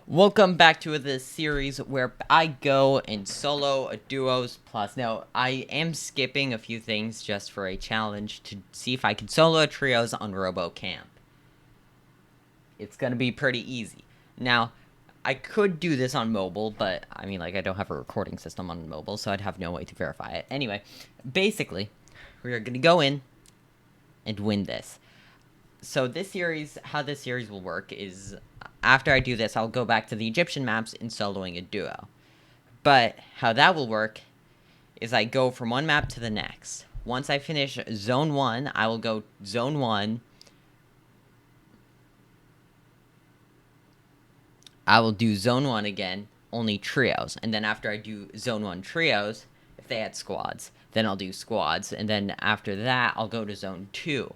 Welcome back to this series where I go in solo, duos, plus. Now, I am skipping a few things just for a challenge to see if I can solo trios on ROBO Camp. It's gonna be pretty easy. Now, I could do this on mobile, but I mean, I don't have a recording system on mobile, so I'd have no way to verify it. Anyway, basically, we are gonna go in and win this. So how this series will work is after I do this, I'll go back to the Egyptian maps and soloing a duo. But how that will work is I go from one map to the next. Once I finish zone 1, I will go zone 1. I will do zone 1 again, only trios. And then after I do zone 1 trios, if they had squads, then I'll do squads. And then after that, I'll go to zone 2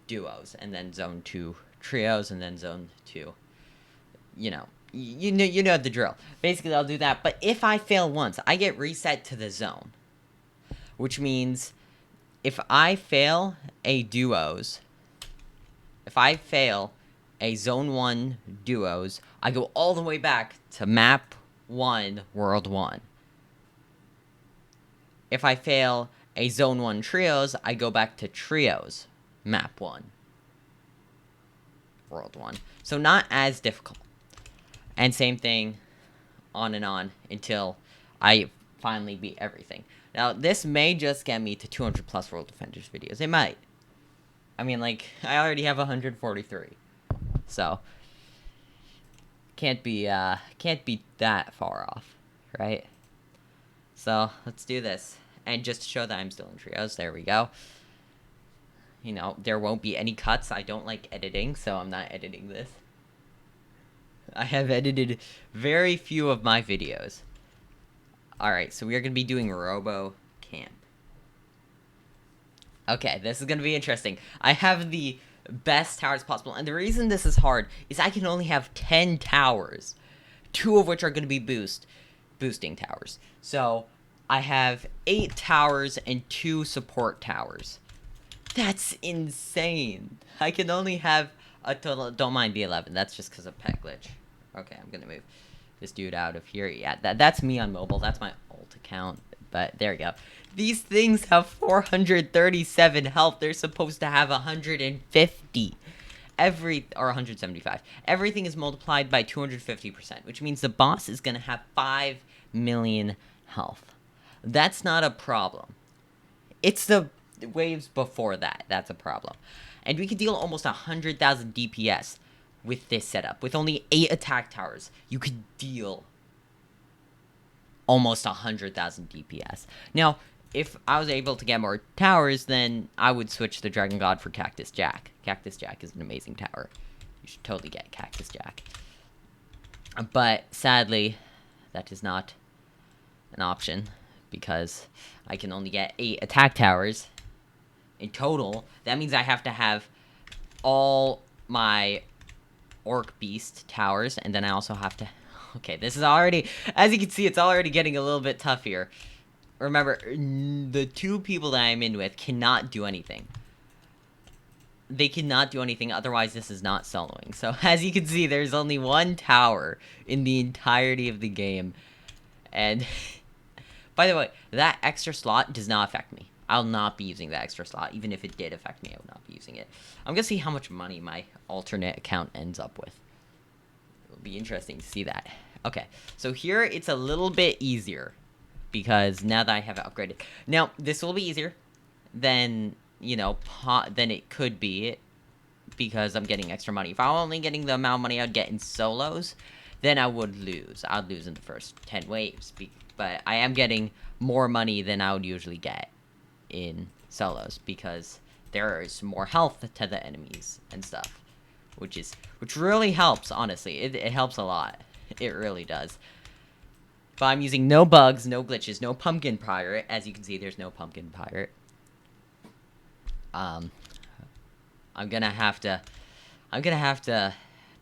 duos, and then zone 2 trios, and then zone 2. You know the drill. Basically, I'll do that. But if I fail once, I get reset to the zone, which means if I fail a zone 1 duos, I go all the way back to map 1, world 1. If I fail a zone 1 trios, I go back to trios, map 1, world 1. So not as difficult. And same thing, on and on, until I finally beat everything. Now, this may just get me to 200 plus World Defenders videos. It might. I mean, I already have 143. So, can't be that far off, right? So, let's do this. And just to show that I'm still in trios, there we go. There won't be any cuts. I don't like editing, so I'm not editing this. I have edited very few of my videos. Alright, so we are going to be doing Robo Camp. Okay, this is going to be interesting. I have the best towers possible, and the reason this is hard is I can only have 10 towers, 2 of which are going to be boosting towers. So, I have 8 towers and 2 support towers. That's insane. I can only have a total, don't mind the 11, that's just because of pet glitch. Okay, I'm gonna move this dude out of here. Yeah, that's me on mobile, that's my alt account, but there we go. These things have 437 health, they're supposed to have 150. Or 175. Everything is multiplied by 250%, which means the boss is gonna have 5 million health. That's not a problem. It's the waves before that's a problem. And we can deal almost 100,000 DPS with this setup. With only 8 attack towers, you could deal almost 100,000 DPS. Now, if I was able to get more towers, then I would switch the Dragon God for Cactus Jack. Cactus Jack is an amazing tower. You should totally get Cactus Jack. But sadly, that is not an option, because I can only get 8 attack towers in total. That means I have to have all my Orc Beast towers, and then I also have to... Okay, this is already... As you can see, it's already getting a little bit tough here. Remember, the 2 people that I'm in with cannot do anything. They cannot do anything, otherwise this is not soloing. So, as you can see, there's only 1 tower in the entirety of the game. And... By the way, that extra slot does not affect me. I'll not be using that extra slot. Even if it did affect me, I would not be using it. I'm going to see how much money my alternate account ends up with. It'll be interesting to see that. Okay, so here it's a little bit easier, because now that I have it upgraded. Now, this will be easier than, than it could be, because I'm getting extra money. If I were only getting the amount of money I'd get in solos, then I would lose. I'd lose in the first 10 waves. But I am getting more money than I would usually get in solos, because there is more health to the enemies and stuff, which really helps. Honestly, it helps a lot. It really does. But I'm using no bugs, no glitches, no pumpkin pirate. As you can see, there's no pumpkin pirate. I'm gonna have to.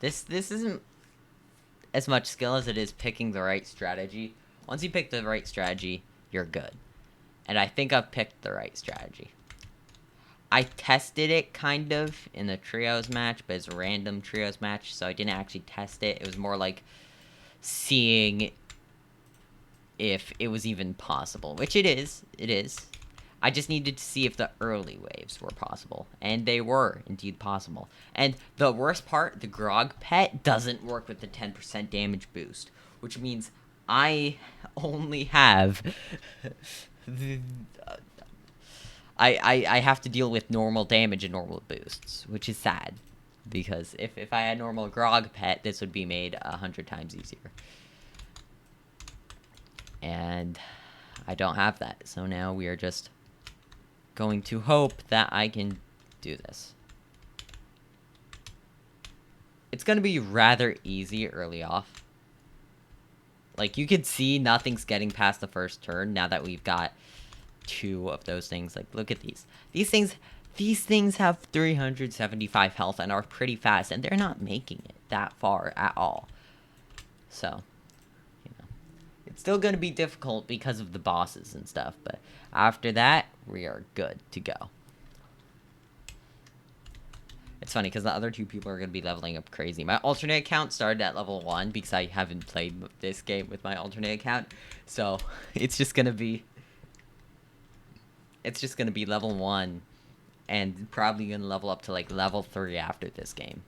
This isn't as much skill as it is picking the right strategy. Once you pick the right strategy, you're good. And I think I've picked the right strategy. I tested it, kind of, in the trios match, but it's a random trios match, so I didn't actually test it. It was more like seeing if it was even possible, which it is. It is. I just needed to see if the early waves were possible, and they were indeed possible. And the worst part, the Grog pet doesn't work with the 10% damage boost, which means I only have I have to deal with normal damage and normal boosts, which is sad, because if I had normal Grog pet, this would be made 100 times easier. And I don't have that, so now we are just going to hope that I can do this. It's going to be rather easy early off. Like, you could see nothing's getting past the first turn now that we've got 2 of those things. Like, look at these. These things have 375 health and are pretty fast, and they're not making it that far at all. So, you know, it's still going to be difficult because of the bosses and stuff, but after that, we are good to go. It's funny because the other 2 people are going to be leveling up crazy. My alternate account started at level 1 because I haven't played this game with my alternate account. So, it's just going to be level 1 and probably going to level up to like level 3 after this game.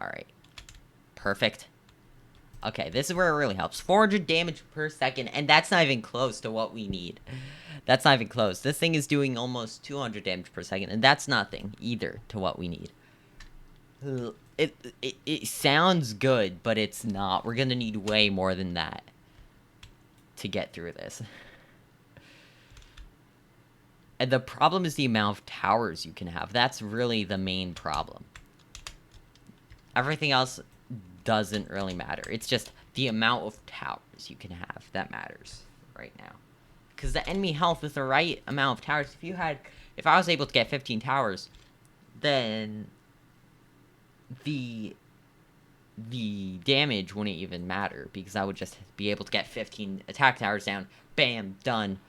Alright. Perfect. Okay, this is where it really helps. 400 damage per second, and that's not even close to what we need. That's not even close. This thing is doing almost 200 damage per second, and that's nothing either to what we need. It sounds good, but it's not. We're gonna need way more than that to get through this. And the problem is the amount of towers you can have. That's really the main problem. Everything else doesn't really matter. It's just the amount of towers you can have that matters right now. Because the enemy health with the right amount of towers, if I was able to get 15 towers, then the damage wouldn't even matter, because I would just be able to get 15 attack towers down, bam, done,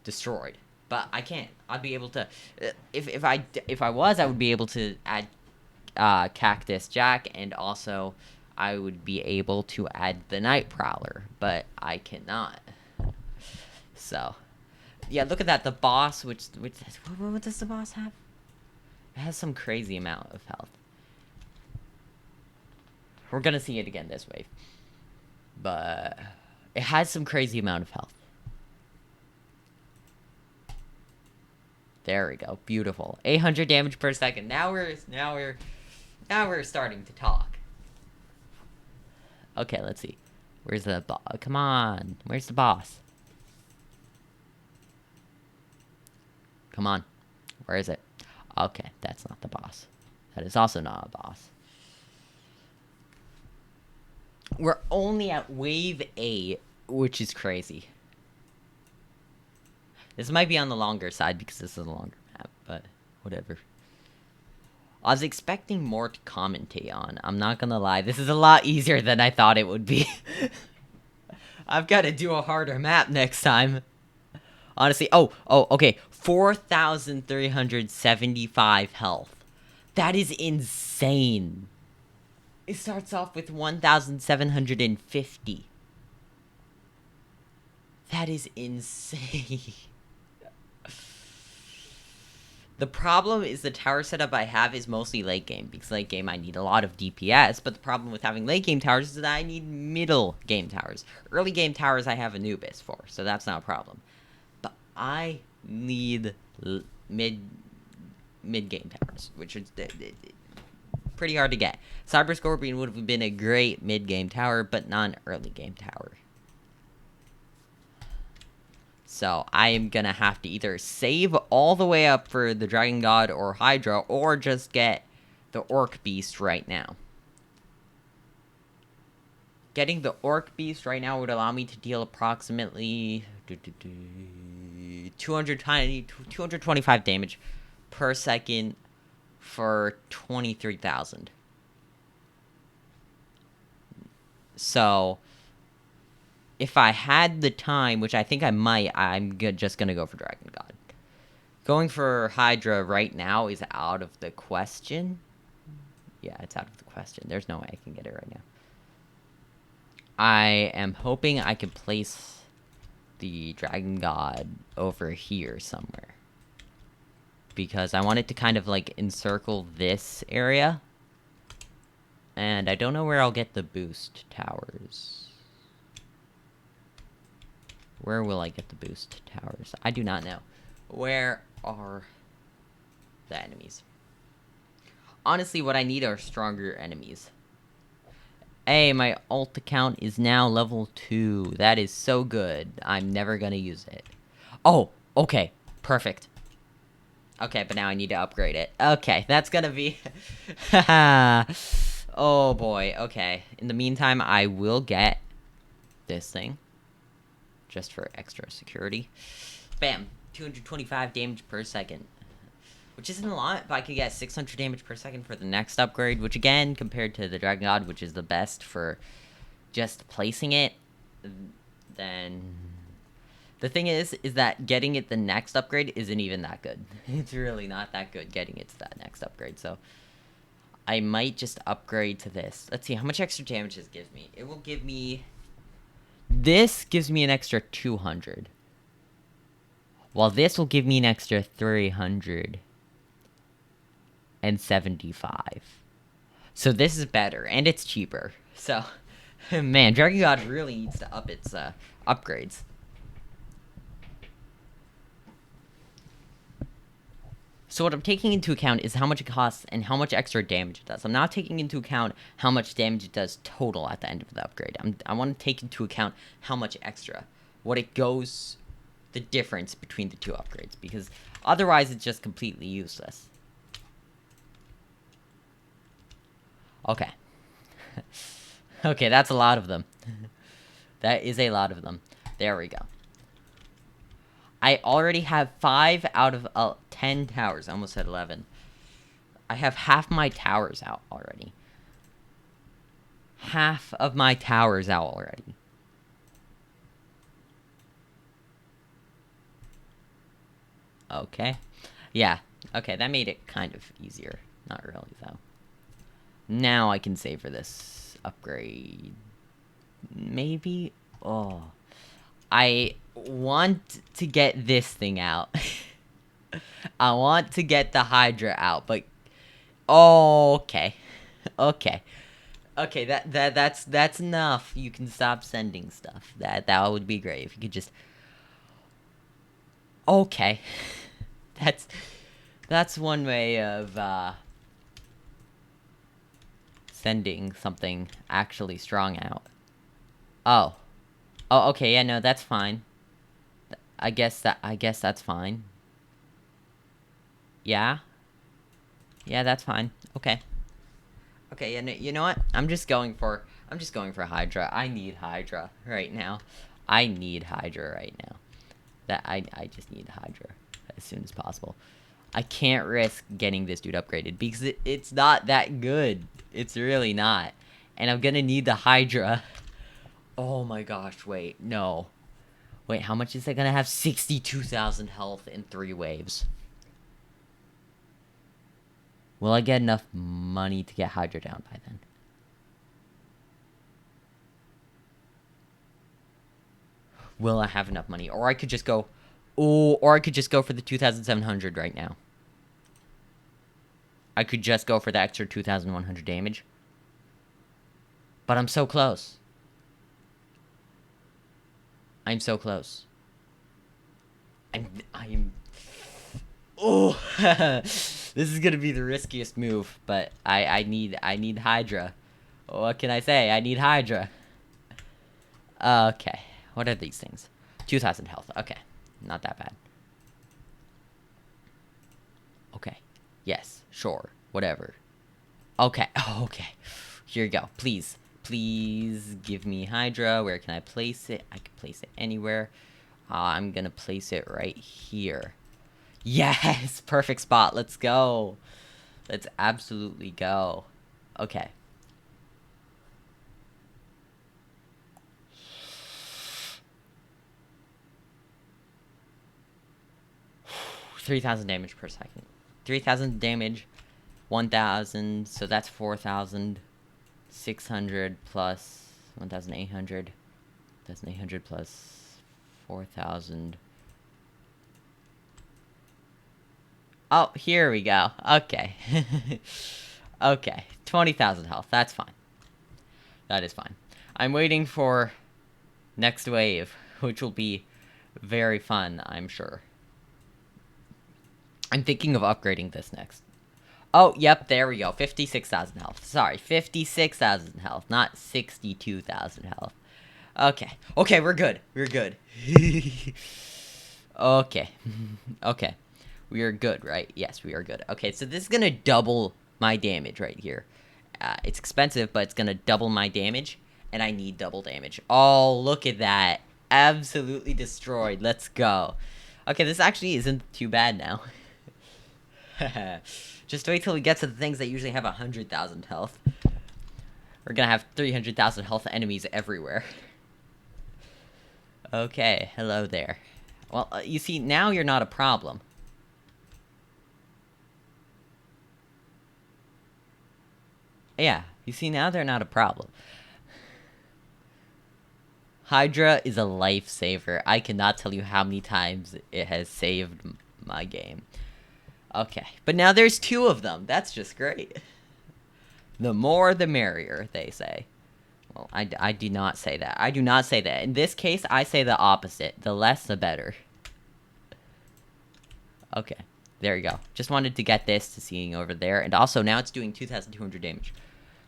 destroyed. But I can't. I'd be able to, if I was, I would be able to add Cactus Jack, and also I would be able to add the Night Prowler, but I cannot. So, yeah, look at that. The boss, what does the boss have? It has some crazy amount of health. We're gonna see it again this wave, but it has some crazy amount of health. There we go. Beautiful. 800 damage per second. Now we're starting to talk. Okay, let's see. Where's the boss? Come on. Where's the boss? Come on. Where is it? Okay, that's not the boss. That is also not a boss. We're only at wave 8, which is crazy. This might be on the longer side because this is a longer map, but whatever. I was expecting more to commentate on. I'm not gonna lie. This is a lot easier than I thought it would be. I've got to do a harder map next time. Honestly. Oh, okay. 4,375 health. That is insane. It starts off with 1,750. That is insane. The problem is the tower setup I have is mostly late game, because late game I need a lot of DPS, but the problem with having late game towers is that I need middle game towers. Early game towers I have Anubis for, so that's not a problem. But I need mid game towers, which is pretty hard to get. Cyber Scorpion would have been a great mid game tower, but not an early game tower. So I am gonna have to either save all the way up for the Dragon God or Hydra, or just get the Orc Beast right now. Getting the Orc Beast right now would allow me to deal approximately 225 damage per second for 23,000. So if I had the time, which I think I might, I'm just going to go for Dragon God. Going for Hydra right now is out of the question. Yeah, it's out of the question. There's no way I can get it right now. I am hoping I can place the Dragon God over here somewhere. Because I want it to kind of, like, encircle this area. And I don't know where I'll get the boost towers. Where will I get the boost towers? I do not know. Where are the enemies? Honestly, what I need are stronger enemies. Hey, my alt account is now level 2. That is so good. I'm never gonna use it. Oh, okay. Perfect. Okay, but now I need to upgrade it. Okay, that's gonna be... Oh, boy. Okay. In the meantime, I will get this thing. Just for extra security. Bam. 225 damage per second. Which isn't a lot, but I could get 600 damage per second for the next upgrade. Which, again, compared to the Dragon God, which is the best for just placing it, then... The thing is that getting it the next upgrade isn't even that good. It's really not that good getting it to that next upgrade, so... I might just upgrade to this. Let's see, how much extra damage this gives me? It will give me... This gives me an extra 200. While this will give me an extra 375. So this is better, and it's cheaper. So, man, Dragon God really needs to up its upgrades. So what I'm taking into account is how much it costs and how much extra damage it does. I'm not taking into account how much damage it does total at the end of the upgrade. I want to take into account how much extra. What it goes... The difference between the two upgrades. Because otherwise it's just completely useless. Okay. Okay, that's a lot of them. That is a lot of them. There we go. I already have 5 out of 10 towers. I almost said 11. I have half my towers out already. Half of my towers out already. Okay. Yeah. Okay, that made it kind of easier. Not really, though. Now I can save for this upgrade. Maybe? Oh. I want to get this thing out. I want to get the Hydra out, but... Oh, okay. Okay. Okay, that's enough. You can stop sending stuff. That would be great if you could just... Okay. That's one way of, sending something actually strong out. Oh. Oh, okay, yeah, no, that's fine. I guess that's fine. Yeah? Yeah, that's fine. Okay. Okay, and you know what? I'm just going for Hydra. I need Hydra right now. I need Hydra right now. I just need Hydra as soon as possible. I can't risk getting this dude upgraded because it's not that good. It's really not. And I'm gonna need the Hydra. Oh my gosh, wait, no. Wait, how much is it gonna have? 62,000 health in 3 waves. Will I get enough money to get Hydra down by then? Will I have enough money? Or I could just go... Oh, or I could just go for the 2,700 right now. I could just go for the extra 2,100 damage. But I'm so close. I'm so close. I'm... Oh! This is gonna be the riskiest move, but I need Hydra. What can I say? I need Hydra. Okay. What are these things? 2,000 health. Okay. Not that bad. Okay. Yes. Sure. Whatever. Okay. Oh, okay. Here you go. Please. Please give me Hydra. Where can I place it? I can place it anywhere. I'm gonna place it right here. Yes! Perfect spot. Let's go. Let's absolutely go. Okay. $3,000 damage per second. 3,000 damage 1,000, so that's 4,600 plus 1,800. 1,800 plus 4,000. Oh, here we go. Okay. Okay, 20,000 health. That's fine. That is fine. I'm waiting for next wave, which will be very fun, I'm sure. I'm thinking of upgrading this next. Oh, yep, there we go. 56,000 health. Sorry, 56,000 health, not 62,000 health. Okay. Okay, we're good. We're good. Okay. Okay. We are good, right? Yes, we are good. Okay, so this is going to double my damage right here. It's expensive, but it's going to double my damage, and I need double damage. Oh, look at that. Absolutely destroyed. Let's go. Okay, this actually isn't too bad now. Just wait till we get to the things that usually have 100,000 health. We're going to have 300,000 health enemies everywhere. Okay, hello there. Well, you see, now you're not a problem. Yeah, you see, now they're not a problem. Hydra is a lifesaver. I cannot tell you how many times it has saved my game. Okay, but now there's 2 of them. That's just great. The more the merrier, they say. Well, I do not say that. I do not say that. In this case, I say the opposite. The less, the better. Okay, there you go. Just wanted to get this to seeing over there. And also, now it's doing 2,200 damage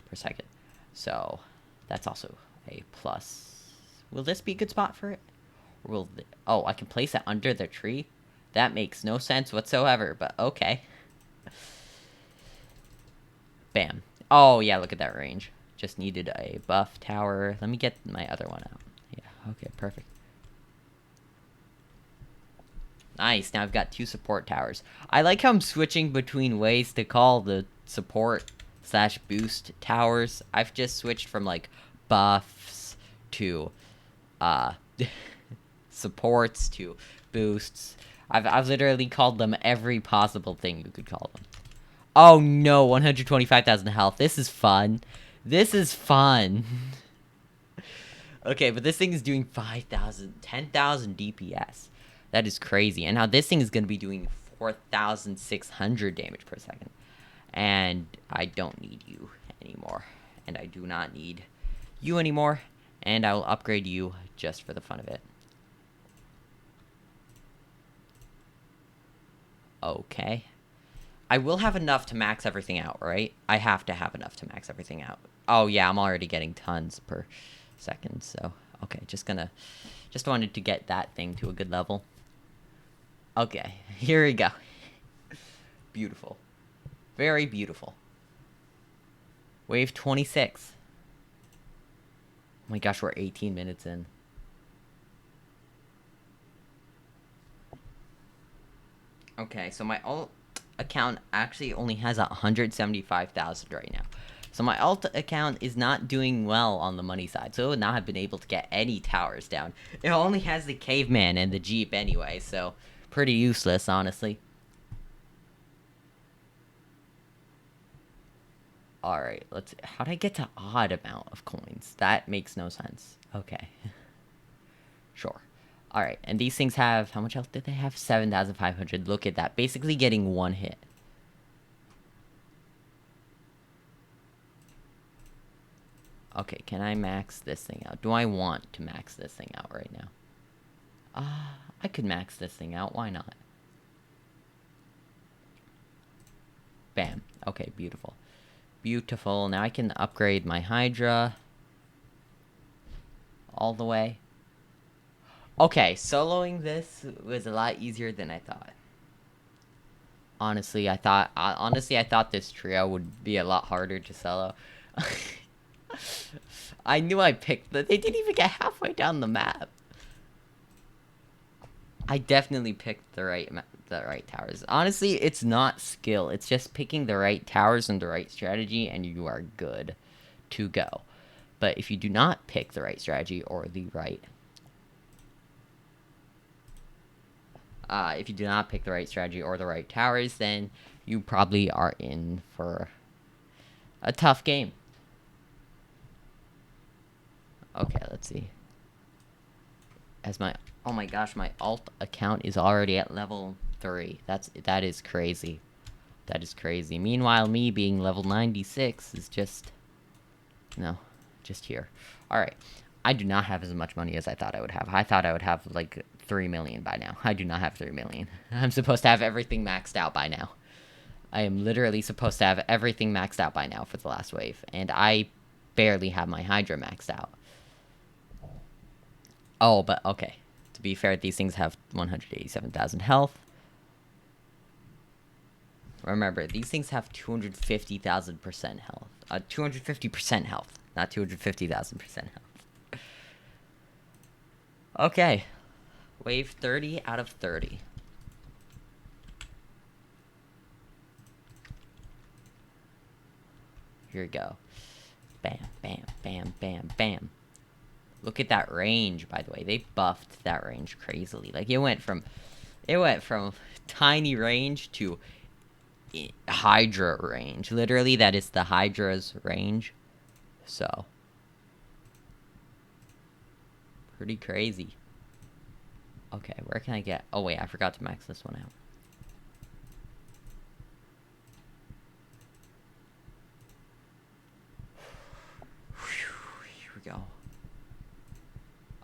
per second. So, that's also a plus. Will this be a good spot for it? Or will oh, I can place it under the tree? That makes no sense whatsoever, but okay. Bam. Oh, yeah, look at that range. Just needed a buff tower. Let me get my other one out. Yeah, okay, perfect. Nice, now I've got 2 support towers. I like how I'm switching between ways to call the support / boost towers. I've just switched from, like, buffs to, supports to boosts. I've literally called them every possible thing you could call them. Oh no, 125,000 health. This is fun. This is fun. Okay, but this thing is doing 5,000, 10,000 DPS. That is crazy. And now this thing is going to be doing 4,600 damage per second. And I don't need you anymore. And I do not need you anymore. And I will upgrade you just for the fun of it. Okay. I will have enough to max everything out, right? I have to have enough to max everything out. Oh, yeah, I'm already getting tons per second, so... Okay, just wanted to get that thing to a good level. Okay, here we go. Beautiful. Very beautiful. Wave 26. Oh my gosh, we're 18 minutes in. Okay, so my alt account actually only has 175,000 right now. So my alt account is not doing well on the money side, so it would not have been able to get any towers down. It only has the caveman and the jeep anyway, so pretty useless, honestly. Alright, let's... How'd I get to odd amount of coins? That makes no sense. Okay. Sure. Alright, and these things have... How much health did they have? 7,500. Look at that. Basically getting 1 hit. Okay, can I max this thing out? Do I want to max this thing out right now? I could max this thing out. Why not? Bam. Okay, beautiful. Beautiful. Now I can upgrade my Hydra. All the way. Okay, soloing this was a lot easier than I thought. Honestly, I thought this trio would be a lot harder to solo. I knew I picked they didn't even get halfway down the map. I definitely picked the right towers. Honestly, it's not skill. It's just picking the right towers and the right strategy, and you are good to go. But if you do not pick the right strategy or the right... if you do not pick the right strategy or the right towers, then you probably are in for a tough game. Okay, let's see. Oh my gosh, my alt account is already at level 3. That is crazy. That is crazy. Meanwhile, me being level 96 is just here. All right. I do not have as much money as I thought I would have. I thought I would have like 3 million by now. I do not have 3 million. I'm supposed to have everything maxed out by now. I am literally supposed to have everything maxed out by now for the last wave, and I barely have my Hydra maxed out. Oh, but okay. To be fair, these things have 187,000 health. Remember, these things have 250,000% health. 250% health, not 250,000% health. Okay. Wave 30 out of 30. Here we go. Bam, bam, bam, bam, bam. Look at that range, by the way. They buffed that range crazily. Like, it went from tiny range to Hydra range. Literally, that is the Hydra's range. So, pretty crazy. Okay, where can I get... Oh, wait, I forgot to max this one out. Here we go.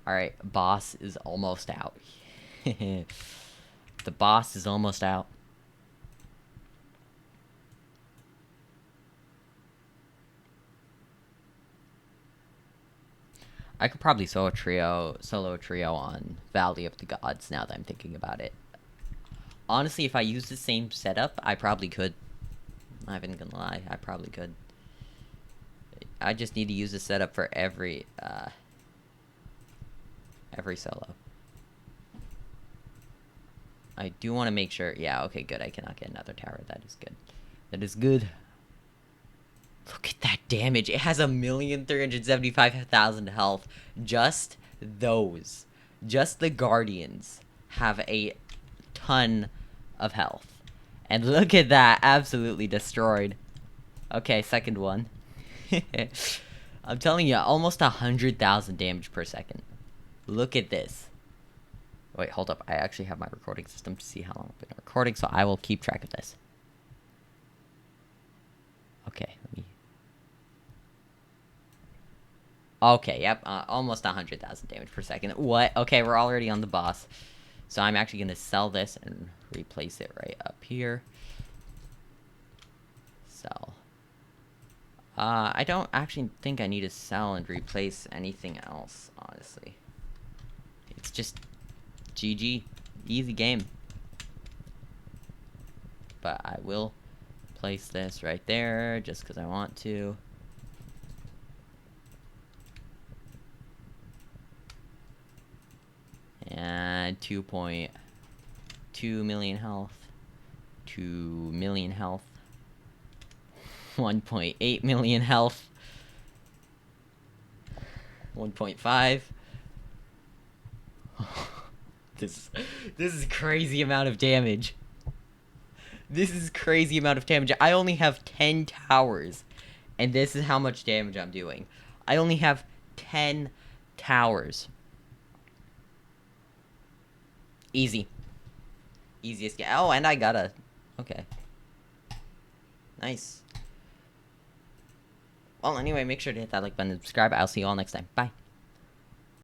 Alright, boss is almost out. The boss is almost out. I could probably solo a trio on Valley of the Gods now that I'm thinking about it. Honestly, if I use the same setup, I probably could. I'm not even gonna lie, I probably could. I just need to use the setup for every solo. I do want to make sure... Yeah, okay, good. I cannot get another tower. That is good. That is good. Look at that damage. It has 1,375,000 health. Just those. Just the Guardians have a ton of health. And look at that. Absolutely destroyed. Okay, second one. I'm telling you, almost 100,000 damage per second. Look at this. Wait, hold up. I actually have my recording system to see how long I've been recording, so I will keep track of this. Okay, let me... Okay, yep, almost 100,000 damage per second. What? Okay, we're already on the boss. So I'm actually going to sell this and replace it right up here. Sell. I don't actually think I need to sell and replace anything else, honestly. It's just GG. Easy game. But I will place this right there just because I want to. And 2.2 million health. 2 million health. 1.8 million health. 1.5. This is crazy amount of damage. This is crazy amount of damage. I only have 10 towers. And this is how much damage I'm doing. I only have 10 towers. Easy. Easiest game. Oh, and I got a... Okay. Nice. Well, anyway, make sure to hit that like button and subscribe. I'll see you all next time. Bye.